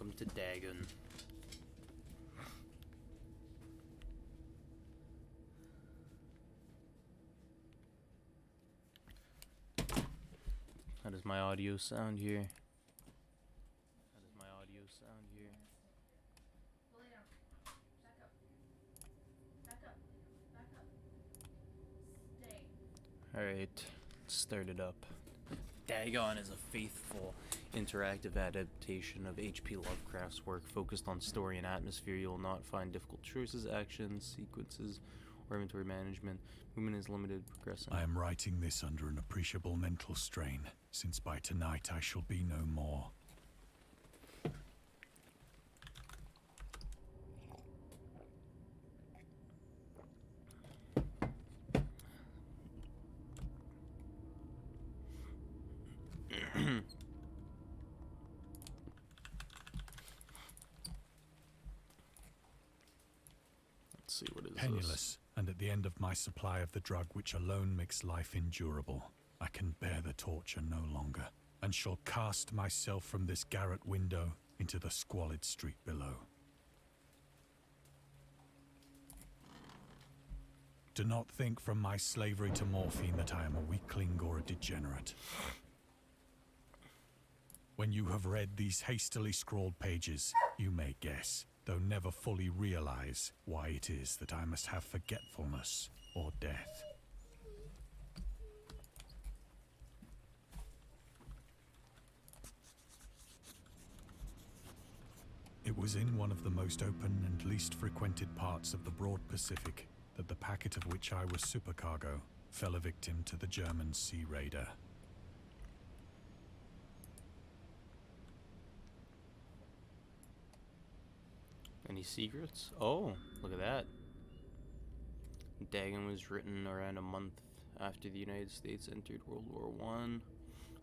Welcome to Dagon. How does my audio sound here? Lay down. Back up. Back up. Back up. Stay. Alright, let's start it up. Dagon is a faithful, interactive adaptation of H.P. Lovecraft's work focused on story and atmosphere. You will not find difficult choices, actions, sequences, or inventory management. Movement is limited, progressing. I am writing this under an appreciable mental strain, since by tonight I shall be no more. Let's see, what is Penniless, this? and at the end of my supply of the drug which alone makes life endurable, I can bear the torture no longer, and shall cast myself from this garret window into the squalid street below. Do not think from my slavery to morphine that I am a weakling or a degenerate. When you have read these hastily scrawled pages, you may guess, though never fully realize, why it is that I must have forgetfulness or death. It was in one of the most open and least frequented parts of the broad Pacific that the packet of which I was supercargo fell a victim to the German sea raider. Any secrets? Oh, look at that. Dagon was written around a month after the United States entered World War I.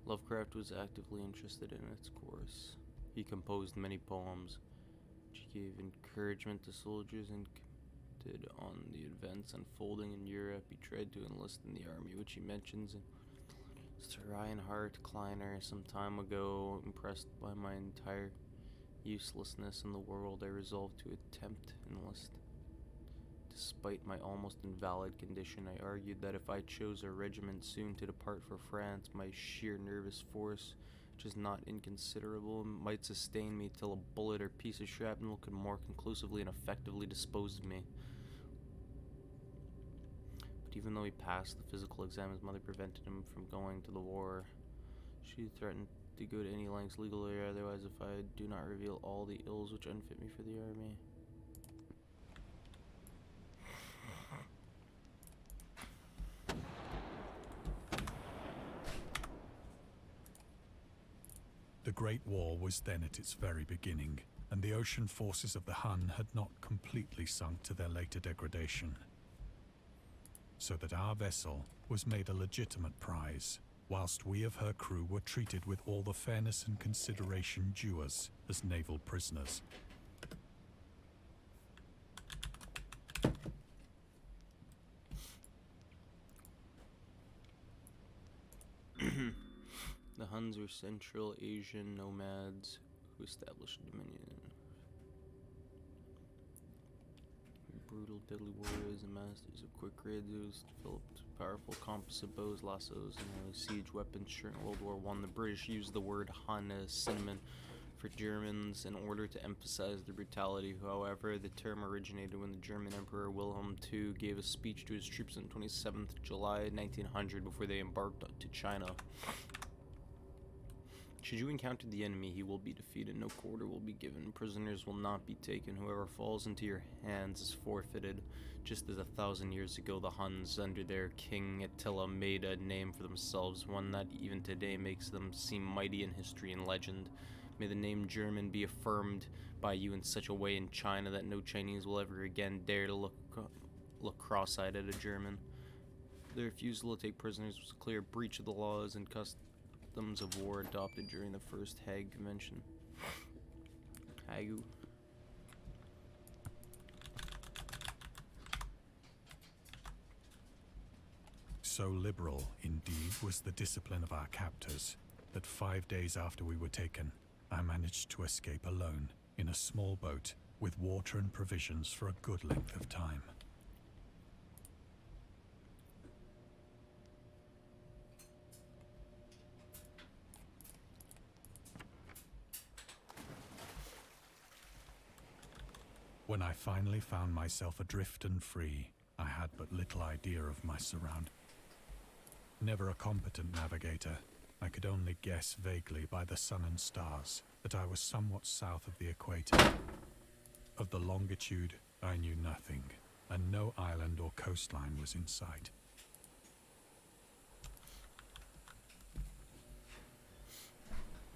Lovecraft was actively interested in its course. He composed many poems, which gave encouragement to soldiers and commented on the events unfolding in Europe. He tried to enlist in the army, which he mentions in Sir Reinhard Kleiner some time ago. Impressed by my entire uselessness in the world, I resolved to attempt enlist. Despite my almost invalid condition, I argued that if I chose a regiment soon to depart for France, my sheer nervous force, which is not inconsiderable, might sustain me till a bullet or piece of shrapnel could more conclusively and effectively dispose of me. But even though he passed the physical exam, his mother prevented him from going to the war. She threatened to go to any lengths legally or otherwise if I do not reveal all the ills which unfit me for the army. The Great War was then at its very beginning, and the ocean forces of the Hun had not completely sunk to their later degradation. So that our vessel was made a legitimate prize, whilst we of her crew were treated with all the fairness and consideration due us as naval prisoners. The Huns were Central Asian nomads who established dominion. Brutal, deadly warriors and masters of quick raids who developed powerful composite bows, lassos, and early siege weapons. During World War I, the British used the word Hun as synonym for Germans in order to emphasize their brutality. However, the term originated when the German Emperor Wilhelm II gave a speech to his troops on 27th July 1900 before they embarked to China. Should you encounter the enemy, he will be defeated. No quarter will be given. Prisoners will not be taken. Whoever falls into your hands is forfeited. Just as 1,000 years ago, the Huns, under their king Attila, made a name for themselves, one that even today makes them seem mighty in history and legend. May the name German be affirmed by you in such a way in China that no Chinese will ever again dare to look cross-eyed at a German. The refusal to take prisoners was a clear breach of the laws and customs of war adopted during the First Hague Convention. Hague. So liberal, indeed, was the discipline of our captors, that 5 days after we were taken, I managed to escape alone in a small boat with water and provisions for a good length of time. When I finally found myself adrift and free, I had but little idea of my surroundings. Never a competent navigator, I could only guess vaguely by the sun and stars that I was somewhat south of the equator. Of the longitude, I knew nothing, and no island or coastline was in sight.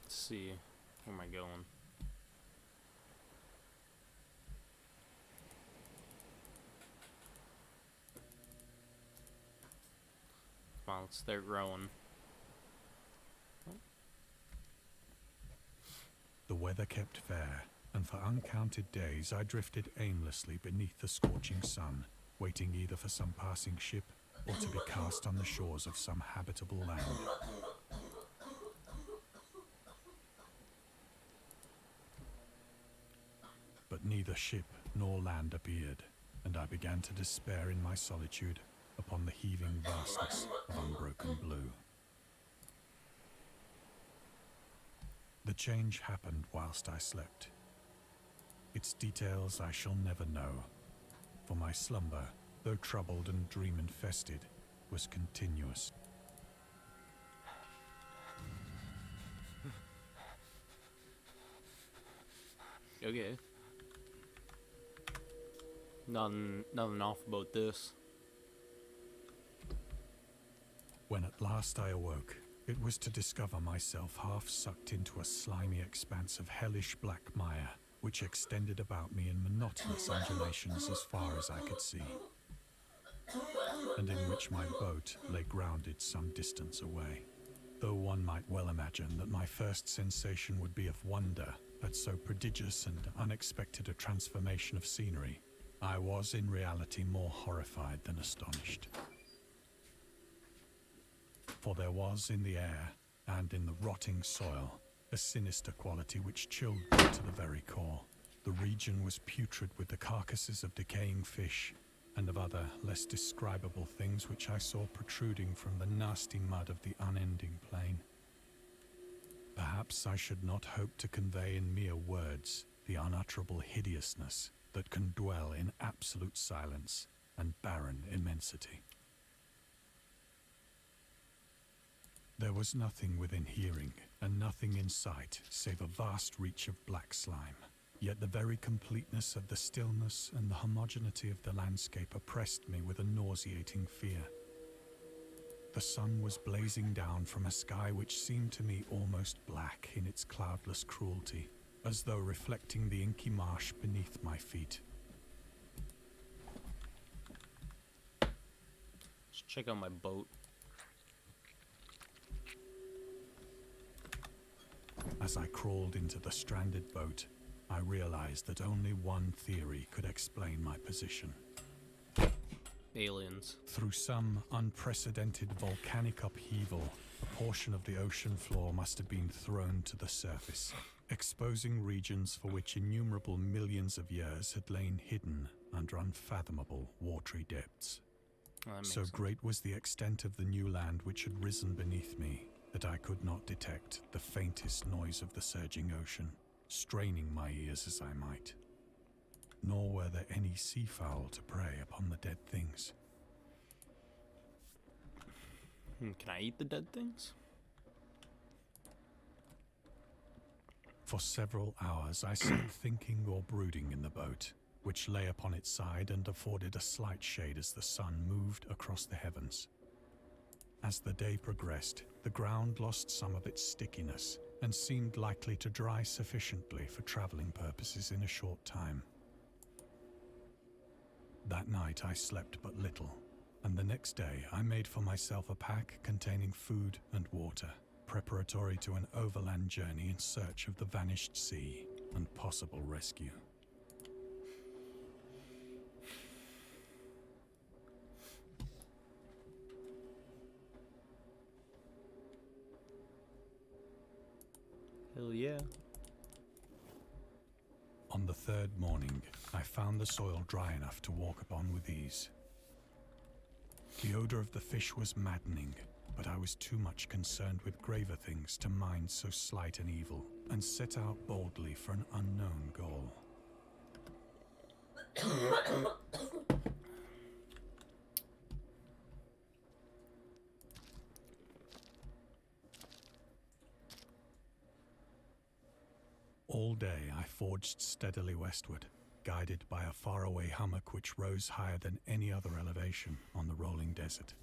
Let's see. Where am I going? Come on, let's start rowing. The weather kept fair, and for uncounted days I drifted aimlessly beneath the scorching sun, waiting either for some passing ship or to be cast on the shores of some habitable land. But neither ship nor land appeared, and I began to despair in my solitude upon the heaving vastness of unbroken blue. The change happened whilst I slept. Its details I shall never know, for my slumber, though troubled and dream-infested, was continuous. Okay. Nothing off about this. When at last I awoke, it was to discover myself half sucked into a slimy expanse of hellish black mire, which extended about me in monotonous undulations as far as I could see, and in which my boat lay grounded some distance away. Though one might well imagine that my first sensation would be of wonder at so prodigious and unexpected a transformation of scenery, I was in reality more horrified than astonished. For there was in the air, and in the rotting soil, a sinister quality which chilled me to the very core. The region was putrid with the carcasses of decaying fish, and of other, less describable things which I saw protruding from the nasty mud of the unending plain. Perhaps I should not hope to convey in mere words the unutterable hideousness that can dwell in absolute silence and barren immensity. There was nothing within hearing, and nothing in sight, save a vast reach of black slime. Yet the very completeness of the stillness and the homogeneity of the landscape oppressed me with a nauseating fear. The sun was blazing down from a sky which seemed to me almost black in its cloudless cruelty, as though reflecting the inky marsh beneath my feet. Let's check out my boat. As I crawled into the stranded boat, I realized that only one theory could explain my position. Aliens. Through some unprecedented volcanic upheaval, a portion of the ocean floor must have been thrown to the surface, exposing regions for which innumerable millions of years had lain hidden under unfathomable watery depths. Oh, that makes So sense. great was the extent of the new land which had risen beneath me that I could not detect the faintest noise of the surging ocean, straining my ears as I might. Nor were there any seafowl to prey upon the dead things. Can I eat the dead things? For several hours I sat thinking or brooding in the boat, which lay upon its side and afforded a slight shade as the sun moved across the heavens. As the day progressed, the ground lost some of its stickiness and seemed likely to dry sufficiently for traveling purposes in a short time. That night I slept but little, and the next day I made for myself a pack containing food and water, preparatory to an overland journey in search of the vanished sea and possible rescue. Hell yeah. On the third morning, I found the soil dry enough to walk upon with ease. The odor of the fish was maddening, but I was too much concerned with graver things to mind so slight an evil, and set out boldly for an unknown goal. All day I forged steadily westward, guided by a faraway hummock which rose higher than any other elevation on the rolling desert.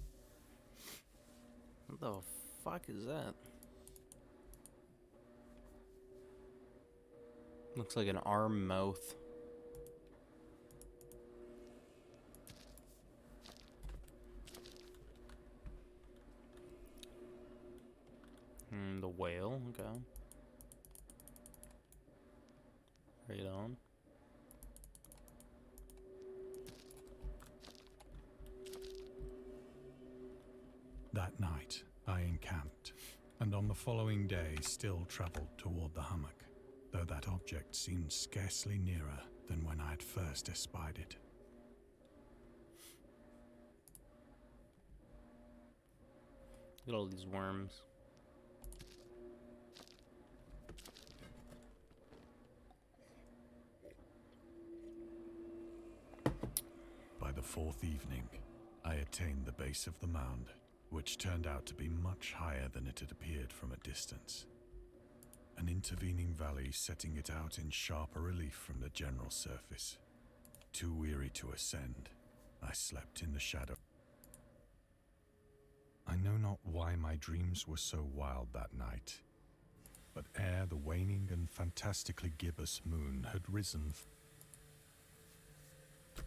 What the fuck is that? Looks like an arm mouth. The whale, okay. Right on. That night, I encamped, and on the following day still travelled toward the hummock, though that object seemed scarcely nearer than when I had first espied it. Look at all these worms. By the fourth evening, I attained the base of the mound, which turned out to be much higher than it had appeared from a distance. An intervening valley setting it out in sharper relief from the general surface. Too weary to ascend, I slept in the shadow. I know not why my dreams were so wild that night, but ere the waning and fantastically gibbous moon had risen,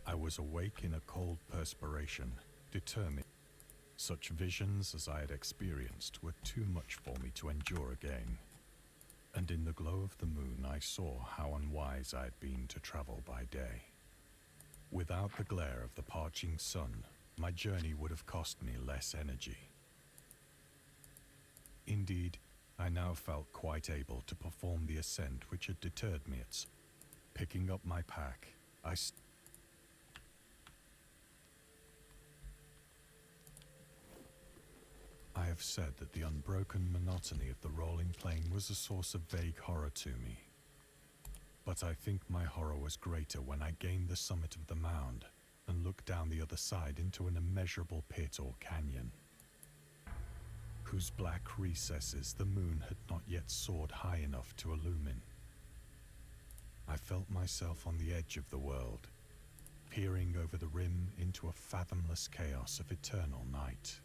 I was awake in a cold perspiration, determined. Such visions as I had experienced were too much for me to endure again, and in the glow of the moon I saw how unwise I had been to travel by day. Without the glare of the parching sun, my journey would have cost me less energy. Indeed, I now felt quite able to perform the ascent which had deterred me at. Picking up my pack, I have said that the unbroken monotony of the rolling plain was a source of vague horror to me. But I think my horror was greater when I gained the summit of the mound and looked down the other side into an immeasurable pit or canyon, whose black recesses the moon had not yet soared high enough to illumine. I felt myself on the edge of the world, peering over the rim into a fathomless chaos of eternal night.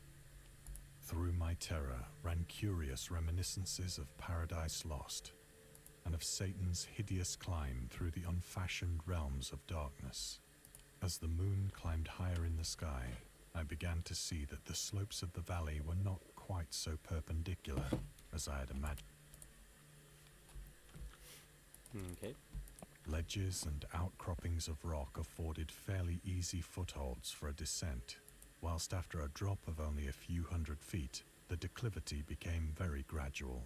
Through my terror ran curious reminiscences of Paradise Lost, and of Satan's hideous climb through the unfashioned realms of darkness. As the moon climbed higher in the sky, I began to see that the slopes of the valley were not quite so perpendicular as I had imagined. Okay. Ledges and outcroppings of rock afforded fairly easy footholds for a descent, whilst after a drop of only a few hundred feet, the declivity became very gradual.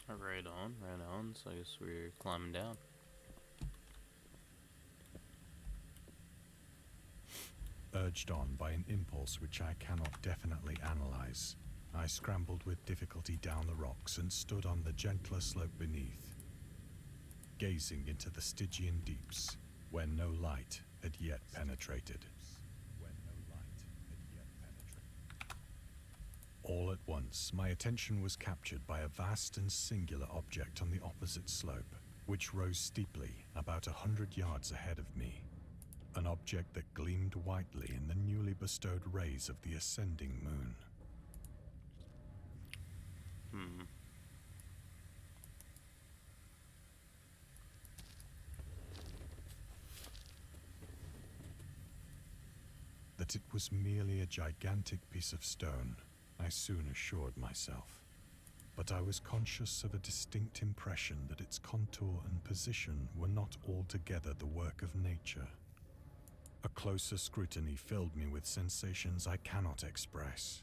Right on. So I guess we're climbing down. Urged on by an impulse which I cannot definitely analyze, I scrambled with difficulty down the rocks and stood on the gentler slope beneath, gazing into the Stygian deeps, where no light had yet penetrated. All at once, my attention was captured by a vast and singular object on the opposite slope, which rose steeply about 100 yards ahead of me. An object that gleamed whitely in the newly bestowed rays of the ascending moon. That it was merely a gigantic piece of stone, I soon assured myself, but I was conscious of a distinct impression that its contour and position were not altogether the work of nature. A closer scrutiny filled me with sensations I cannot express.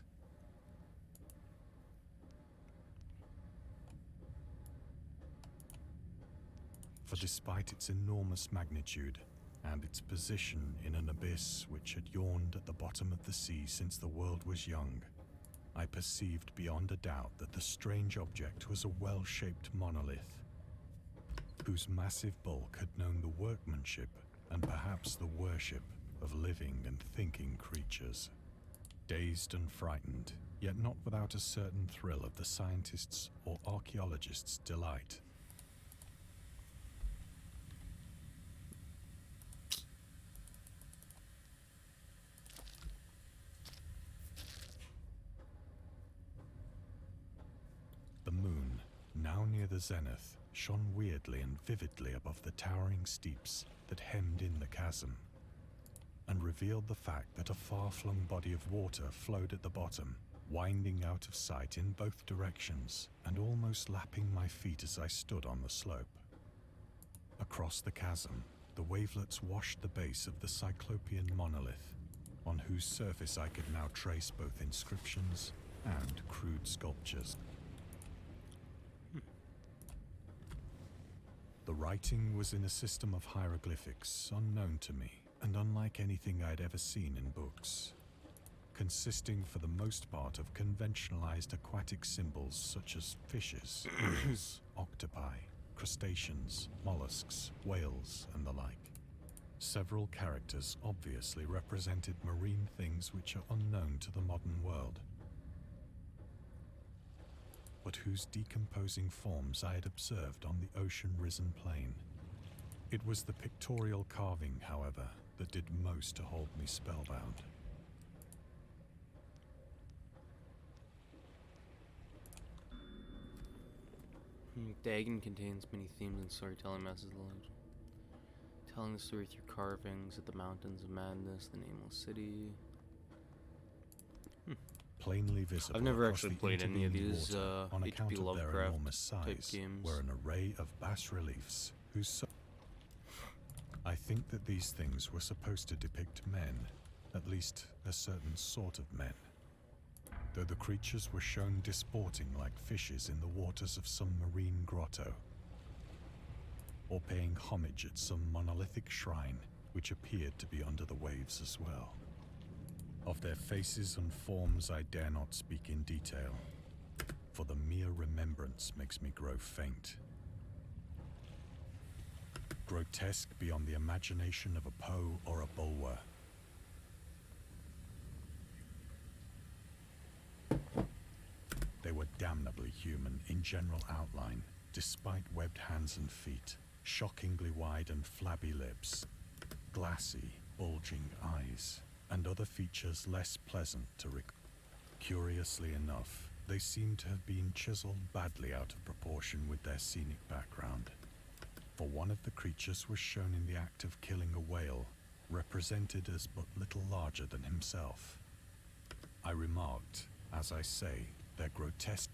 For for despite its enormous magnitude and its position in an abyss which had yawned at the bottom of the sea since the world was young, I perceived beyond a doubt that the strange object was a well-shaped monolith, whose massive bulk had known the workmanship and perhaps the worship of living and thinking creatures. Dazed and frightened, yet not without a certain thrill of the scientist's or archaeologist's delight. The moon, now near the zenith, shone weirdly and vividly above the towering steeps that hemmed in the chasm, and revealed the fact that a far-flung body of water flowed at the bottom, winding out of sight in both directions and almost lapping my feet as I stood on the slope. Across the chasm, the wavelets washed the base of the Cyclopean monolith, on whose surface I could now trace both inscriptions and crude sculptures. The writing was in a system of hieroglyphics unknown to me and unlike anything I'd ever seen in books, consisting for the most part of conventionalized aquatic symbols such as fishes, eels, octopi, crustaceans, mollusks, whales, and the like. Several characters obviously represented marine things which are unknown to the modern world, but whose decomposing forms I had observed on the ocean-risen plain. It was the pictorial carving, however, that did most to hold me spellbound. Dagon contains many themes and storytelling methods, telling the story through carvings at the Mountains of Madness, the Nameless City. Plainly visible I've never across actually the played any of intervening these water, on account HP of their Lovecraft enormous type size, games. were an array of bas-reliefs whose I think that these things were supposed to depict men, at least a certain sort of men, though the creatures were shown disporting like fishes in the waters of some marine grotto, or paying homage at some monolithic shrine which appeared to be under the waves as well. Of their faces and forms I dare not speak in detail, for the mere remembrance makes me grow faint. Grotesque beyond the imagination of a Poe or a Bulwer. They were damnably human in general outline, despite webbed hands and feet, shockingly wide and flabby lips, glassy, bulging eyes, and other features less pleasant to recall. Curiously enough, they seemed to have been chiseled badly out of proportion with their scenic background, for one of the creatures was shown in the act of killing a whale, represented as but little larger than himself. I remarked, as I say, their grotesque,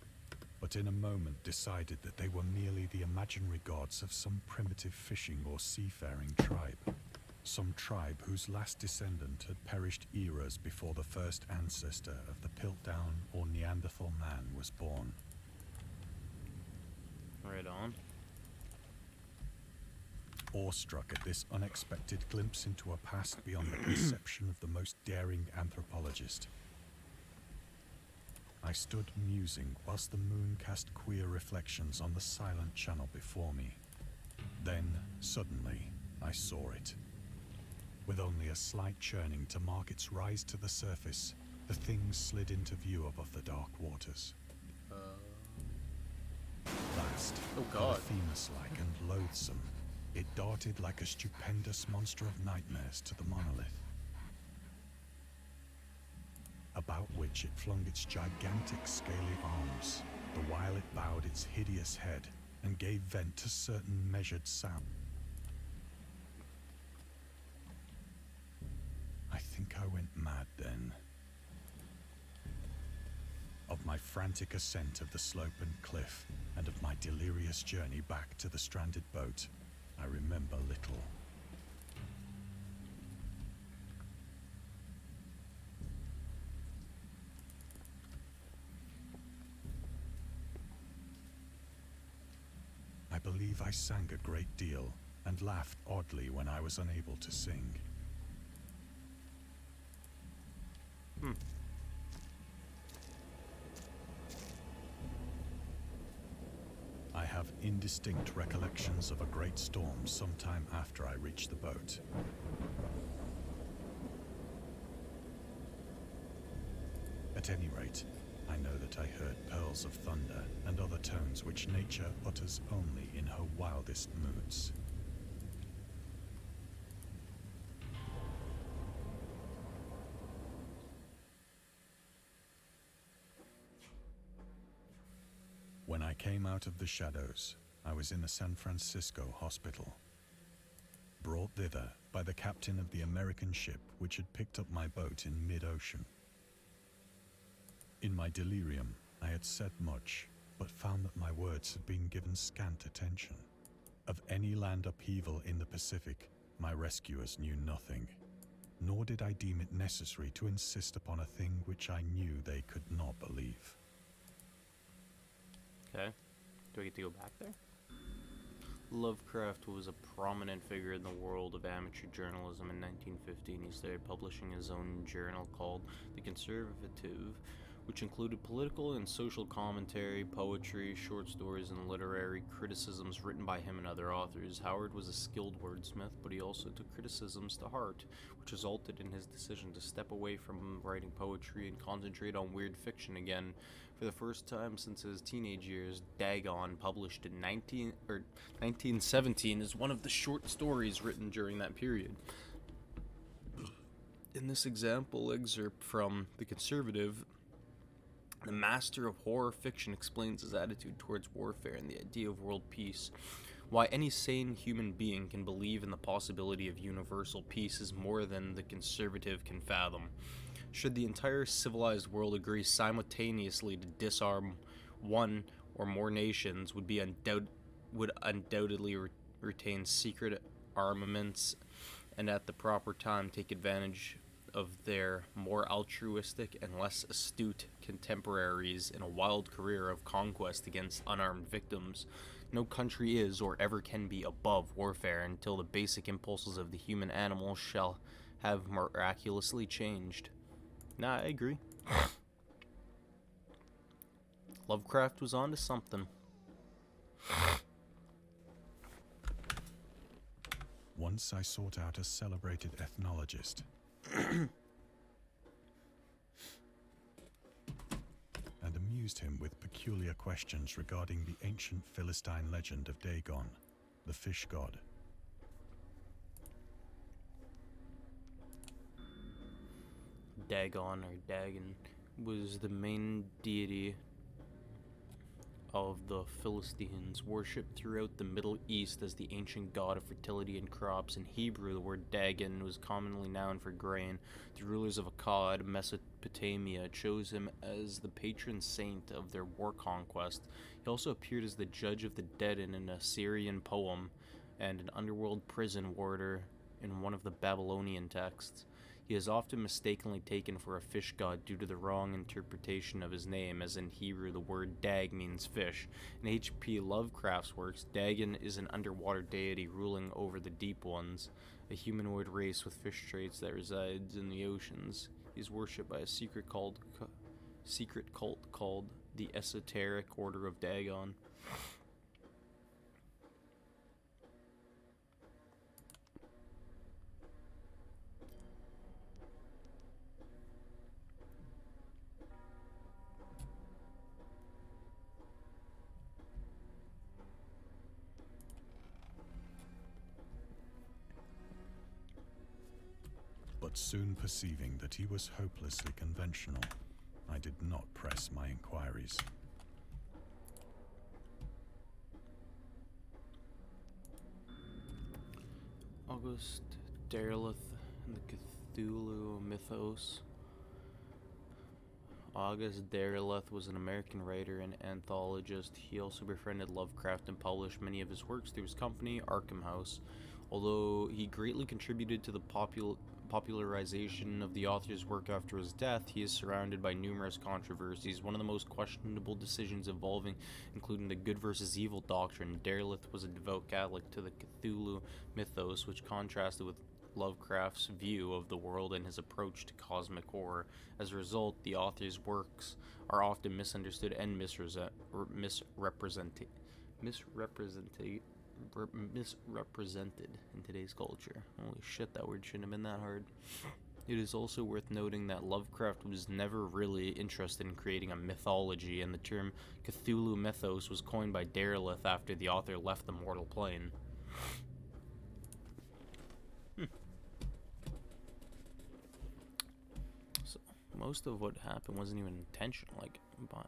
but in a moment decided that they were merely the imaginary gods of some primitive fishing or seafaring tribe. Some tribe whose last descendant had perished eras before the first ancestor of the Piltdown or Neanderthal man was born. Right on. Awestruck at this unexpected glimpse into a past beyond the conception of the most daring anthropologist, I stood musing whilst the moon cast queer reflections on the silent channel before me. Then, suddenly, I saw it. With only a slight churning to mark its rise to the surface, the thing slid into view above the dark waters. Vast, Oh God. Polyphemus-like and loathsome, it darted like a stupendous monster of nightmares to the monolith, about which it flung its gigantic scaly arms, the while it bowed its hideous head and gave vent to certain measured sound. I think I went mad then. Of my frantic ascent of the slope and cliff, and of my delirious journey back to the stranded boat, I remember little. I believe I sang a great deal and laughed oddly when I was unable to sing. Hmm. I have indistinct recollections of a great storm sometime after I reached the boat. At any rate, I know that I heard pearls of thunder and other tones which nature utters only in her wildest moods. When I came out of the shadows, I was in a San Francisco hospital, brought thither by the captain of the American ship which had picked up my boat in mid-ocean. In my delirium, I had said much, but found that my words had been given scant attention. Of any land upheaval in the Pacific, my rescuers knew nothing, nor did I deem it necessary to insist upon a thing which I knew they could not believe. Okay. Do I get to go back there? Lovecraft was a prominent figure in the world of amateur journalism in 1915. He started publishing his own journal called The Conservative, which included political and social commentary, poetry, short stories, and literary criticisms written by him and other authors. Howard was a skilled wordsmith, but he also took criticisms to heart, which resulted in his decision to step away from writing poetry and concentrate on weird fiction again. For the first time since his teenage years, Dagon, published in 1917, is one of the short stories written during that period. In this example excerpt from The Conservative, the master of horror fiction explains his attitude towards warfare and the idea of world peace. Why any sane human being can believe in the possibility of universal peace is more than the conservative can fathom. Should the entire civilized world agree simultaneously to disarm one or more nations, would undoubtedly retain secret armaments and at the proper time take advantage of their more altruistic and less astute contemporaries in a wild career of conquest against unarmed victims. No country is or ever can be above warfare until the basic impulses of the human animal shall have miraculously changed. Nah, I agree. Lovecraft was onto something. Once I sought out a celebrated ethnologist and amused him with peculiar questions regarding the ancient Philistine legend of Dagon, the fish god. Dagon, or Dagon, was the main deity of the Philistines, worshipped throughout the Middle East as the ancient god of fertility and crops. In Hebrew, the word Dagon was commonly noun for grain. The rulers of Akkad, Mesopotamia, chose him as the patron saint of their war conquest. He also appeared as the judge of the dead in an Assyrian poem and an underworld prison warder in one of the Babylonian texts. He is often mistakenly taken for a fish god due to the wrong interpretation of his name, as in Hebrew the word dag means fish. In H.P. Lovecraft's works, Dagon is an underwater deity ruling over the deep ones, a humanoid race with fish traits that resides in the oceans. He is worshipped by a secret cult called the Esoteric Order of Dagon. But soon perceiving that he was hopelessly conventional, I did not press my inquiries. August Derleth and the Cthulhu mythos. August Derleth was an American writer and anthologist. He also befriended Lovecraft and published many of his works through his company, Arkham House. Although he greatly contributed to the popularization of the author's work after his death, he is surrounded by numerous controversies. One of the most questionable decisions involving, including the good versus evil doctrine. Derleth was a devout Catholic to the Cthulhu mythos, which contrasted with Lovecraft's view of the world and his approach to cosmic horror. As a result, the author's works are often misunderstood and misrepresented in today's culture. Holy shit, that word shouldn't have been that hard. It is also worth noting that Lovecraft was never really interested in creating a mythology, and the term Cthulhu mythos was coined by Derleth after the author left the mortal plane. So, most of what happened wasn't even intentional, but...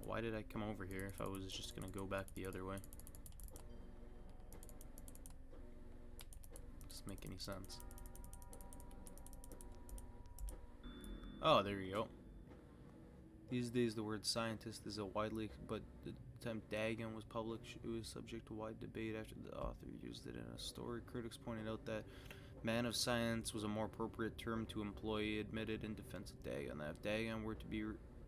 Why did I come over here if I was just gonna go back the other way? Doesn't make any sense. Oh, there you go. These days, the word scientist is a widely, but the time Dagon was published, it was subject to wide debate after the author used it in a story. Critics pointed out that man of science was a more appropriate term to employ, he admitted in defense of Dagon. That if Dagon were to be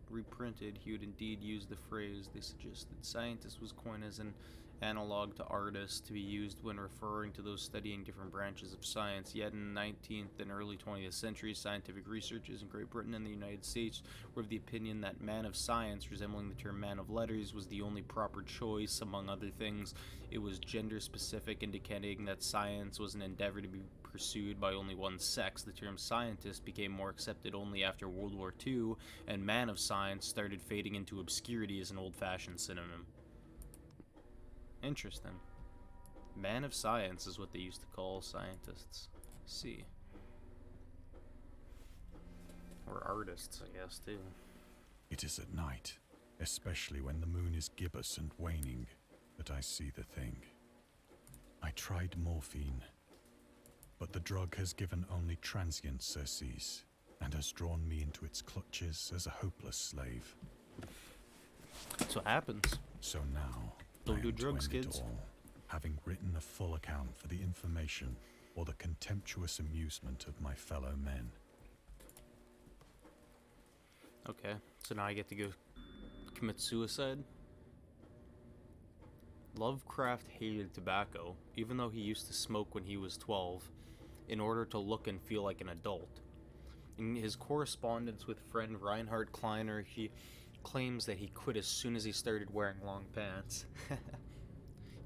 reprinted, he would indeed use the phrase. They suggested scientist was coined as an analog to artist to be used when referring to those studying different branches of science. Yet in the 19th and early 20th centuries, scientific researchers in Great Britain and the United States were of the opinion that man of science, resembling the term man of letters, was the only proper choice. Among other things, it was gender specific, indicating that science was an endeavor to be pursued by only one sex. The term scientist became more accepted only after World War II, and man of science started fading into obscurity as an old-fashioned synonym. Interesting. Man of science is what they used to call scientists. See. Or artists, I guess, too. It is at night, especially when the moon is gibbous and waning, that I see the thing. I tried morphine, but the drug has given only transient surcease, and has drawn me into its clutches as a hopeless slave. That's what happens. So now, Don't I do am to drugs, end it kids. all, having written a full account for the information or the contemptuous amusement of my fellow men. Okay, so now I get to go commit suicide? Lovecraft hated tobacco, even though he used to smoke when he was 12, in order to look and feel like an adult. In his correspondence with friend Reinhard Kleiner, he claims that he quit as soon as he started wearing long pants.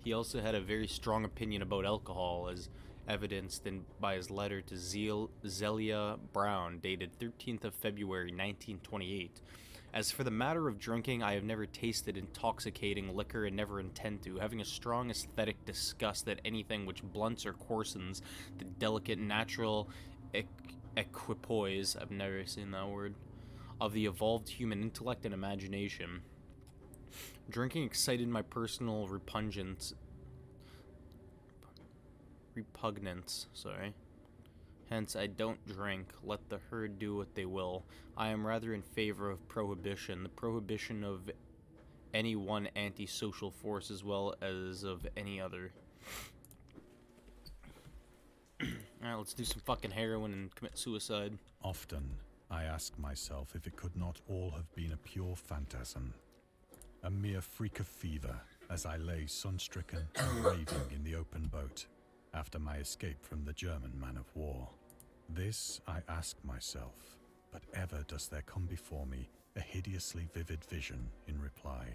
He also had a very strong opinion about alcohol, as evidenced by his letter to Zelia Brown, dated 13th of February 1928. As for the matter of drinking, I have never tasted intoxicating liquor and never intend to, having a strong aesthetic disgust at anything which blunts or coarsens the delicate natural equipoise, I've never seen that word, of the evolved human intellect and imagination. Drinking excited my personal repugnance, Hence, I don't drink. Let the herd do what they will. I am rather in favor of prohibition, the prohibition of any one antisocial force as well as of any other. Alright, let's do some fucking heroin and commit suicide. Often, I ask myself if it could not all have been a pure phantasm, a mere freak of fever, as I lay sun-stricken and raving in the open boat after my escape from the German man of war. This I ask myself, but ever does there come before me a hideously vivid vision in reply.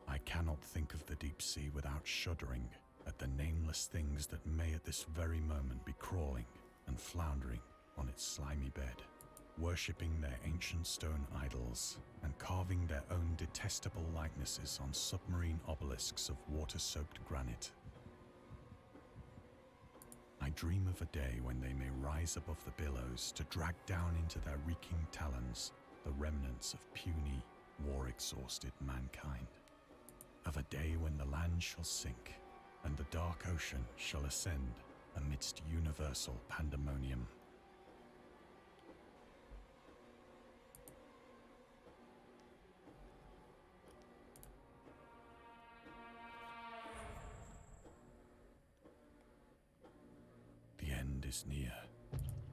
I cannot think of the deep sea without shuddering at the nameless things that may at this very moment be crawling and floundering on its slimy bed, worshipping their ancient stone idols and carving their own detestable likenesses on submarine obelisks of water-soaked granite. I dream of a day when they may rise above the billows to drag down into their reeking talons the remnants of puny, war-exhausted mankind. Of a day when the land shall sink and the dark ocean shall ascend amidst universal pandemonium. is near.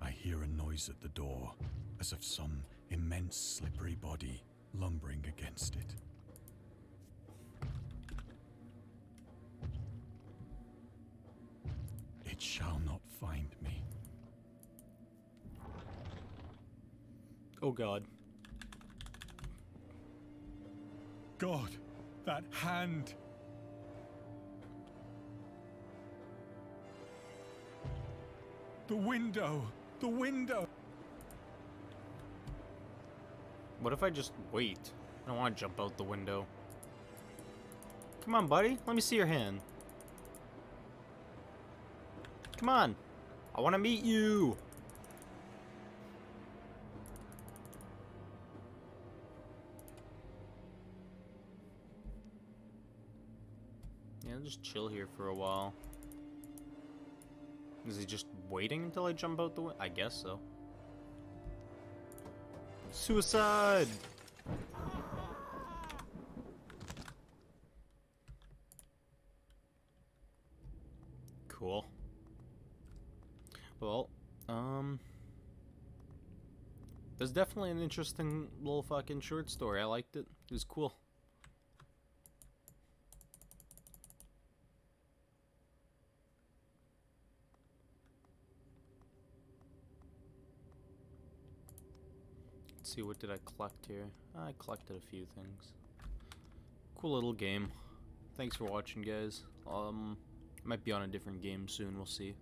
I hear a noise at the door, as of some immense slippery body lumbering against it. It shall not find me. Oh god. God, that hand! The window! The window! What if I just wait? I don't want to jump out the window. Come on, buddy. Let me see your hand. Come on. I want to meet you. Yeah, I'll just chill here for a while. Is he just waiting until I jump out the window? I guess so. Suicide! Cool. Well, there's definitely an interesting little fucking short story. I liked it. It was cool. Let's see, what did I collect here? I collected a few things. Cool little game. Thanks for watching, guys. Might be on a different game soon, we'll see.